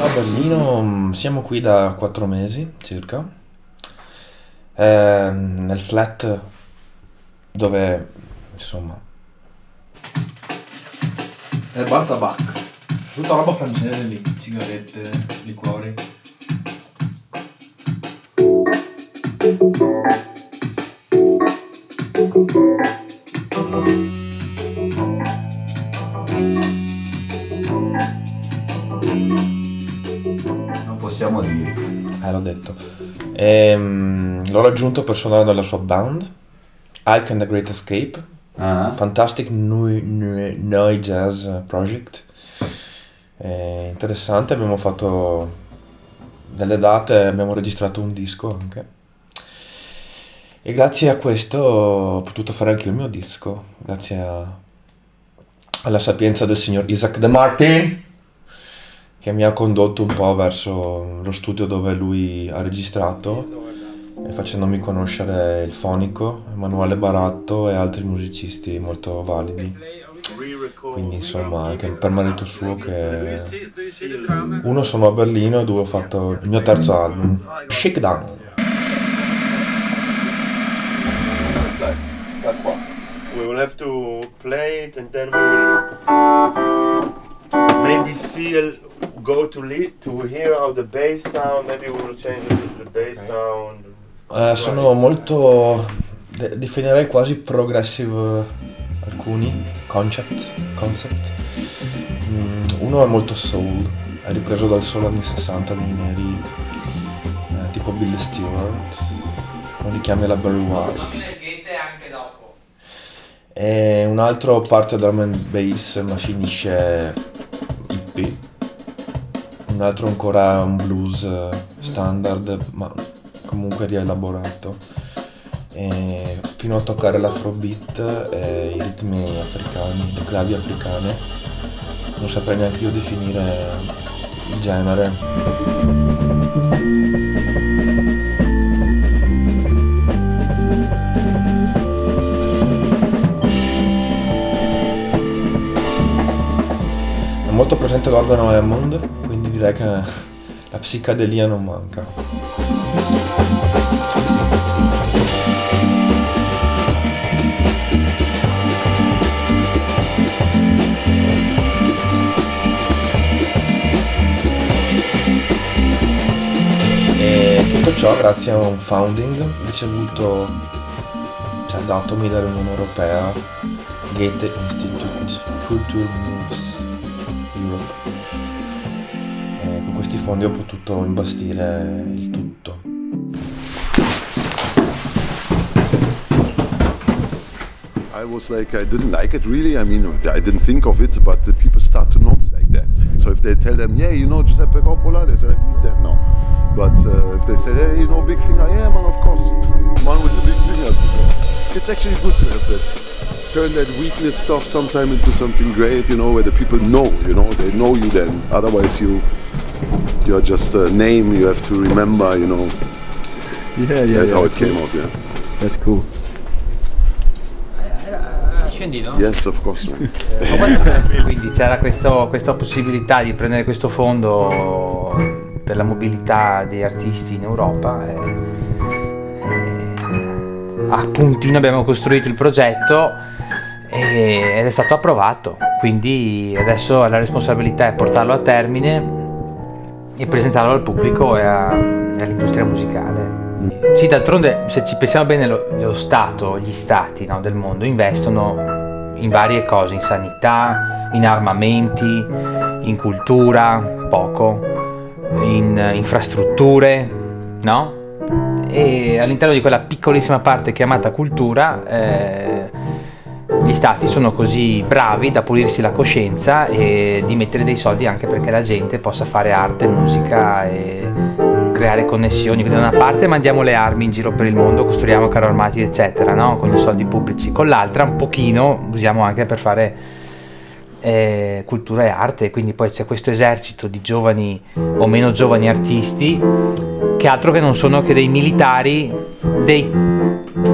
A Berlino siamo qui da 4 mesi circa, nel flat dove, insomma, Bar Tabac, tutta roba francese lì, sigarette, liquori. Non possiamo dire. l'ho detto. L'ho raggiunto per suonare nella sua band, Ike and the Great Escape, Ah, fantastic noi jazz project. Interessante, abbiamo fatto delle date, abbiamo registrato un disco anche. E grazie a questo ho potuto fare anche il mio disco, grazie alla sapienza del signor Isaac De Martin, che mi ha condotto un po' verso lo studio dove lui ha registrato e facendomi conoscere il fonico, Emanuele Baratto e altri musicisti molto validi. Quindi insomma anche per merito suo che uno sono a Berlino e due ho fatto il mio terzo album, Shakedown. We will have to play it and then we will maybe go to hear how the bass sound. Maybe we will change the bass sound. Sono molto, definirei quasi progressive alcuni concept. Uno è molto soul, è ripreso dal soul anni 60 dei neri, tipo Billy Stewart, uno li chiama la Barry White. E un altro parte drum and bass ma finisce hippie, un altro ancora un blues standard ma comunque rielaborato, e fino a toccare l'afrobeat e i ritmi africani, le clavi africane. Non saprei neanche io definire il genere. È molto presente l'organo Hammond, quindi direi che la psicadelia non manca. E tutto ciò grazie a un founding ricevuto, cioè datomi dall'Unione Europea, Goethe Institute Culture Moves Europe. E con questi fondi ho potuto imbastire il tutto. I was like, I didn't like it really. I mean, I didn't think of it, but the people start to know me like that. So if they tell them, yeah, you know Giuseppe Coppola, they say, like, who's that now? But if they say, hey, you know Big Finger, yeah, man, of course, man with the big fingers. It's actually good to have that, turn that weakness stuff sometime into something great, you know, where the people know, you know, they know you then. Otherwise you're just a name you have to remember, you know. That's how it came up, yeah. That's cool. Scendito? Yes, of course. Quindi c'era questa possibilità di prendere questo fondo per la mobilità dei artisti in Europa e a puntino abbiamo costruito il progetto ed è stato approvato, quindi adesso la responsabilità è portarlo a termine e presentarlo al pubblico e all'industria musicale. Sì, d'altronde se ci pensiamo bene lo Stato, gli stati, no, del mondo investono in varie cose, in sanità, in armamenti, in cultura, poco, in infrastrutture, no? E all'interno di quella piccolissima parte chiamata cultura gli stati sono così bravi da pulirsi la coscienza e di mettere dei soldi anche perché la gente possa fare arte, musica e creare connessioni. Quindi da una parte mandiamo le armi in giro per il mondo, costruiamo carri armati eccetera, no? Con i soldi pubblici, con l'altra un pochino usiamo anche per fare cultura e arte, quindi poi c'è questo esercito di giovani o meno giovani artisti che altro che non sono che dei militari, dei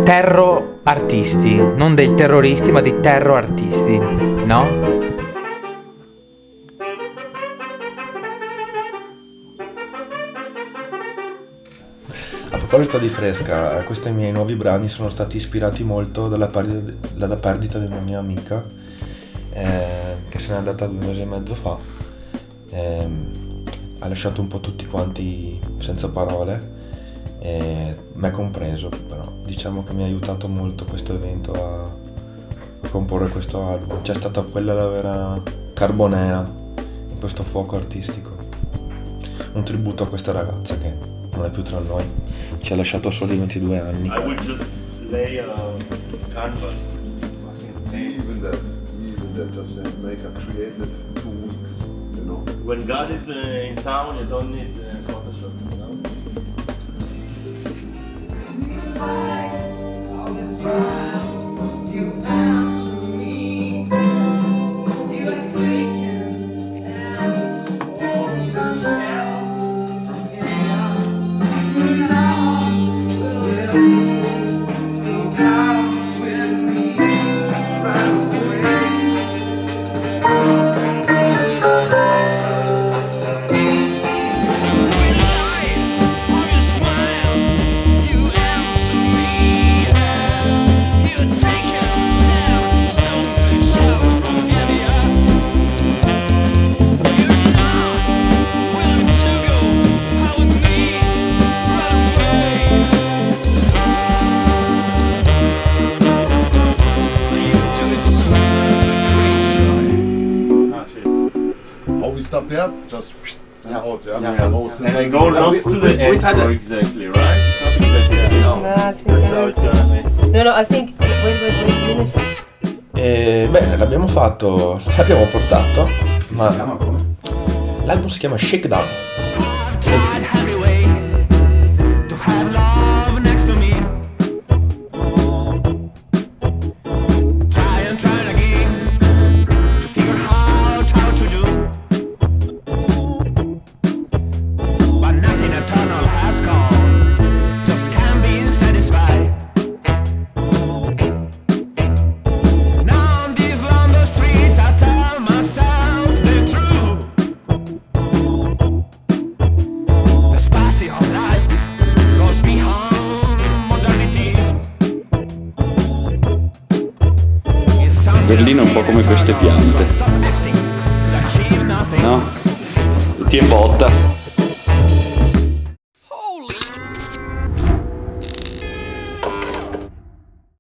terro artisti, non dei terroristi ma dei terro artisti, no? proposito di Fresca, questi miei nuovi brani sono stati ispirati molto dalla perdita di una mia amica che se n'è andata 2 mesi e mezzo fa. Ha lasciato un po' tutti quanti senza parole, me compreso, però diciamo che mi ha aiutato molto questo evento a comporre questo album. C'è stata quella la vera carbonea in questo fuoco artistico, un tributo a questa ragazza che non è più tra noi, ci ha lasciato a soli 22 anni. I would just lay a canvas. Even that, just make a creative 2 weeks, you know. When God is in town, you don't need Photoshop, you know? Stop there, just out, yeah. And I go not to the end exactly, right? It's not exactly. No, that's how it's gonna be. No, I think. Wait, minutes. Bene, l'abbiamo fatto, l'abbiamo portato, ma chiama come? l'album si chiama Shakedown. Berlino è un po' come queste piante, no? Ti imbotta.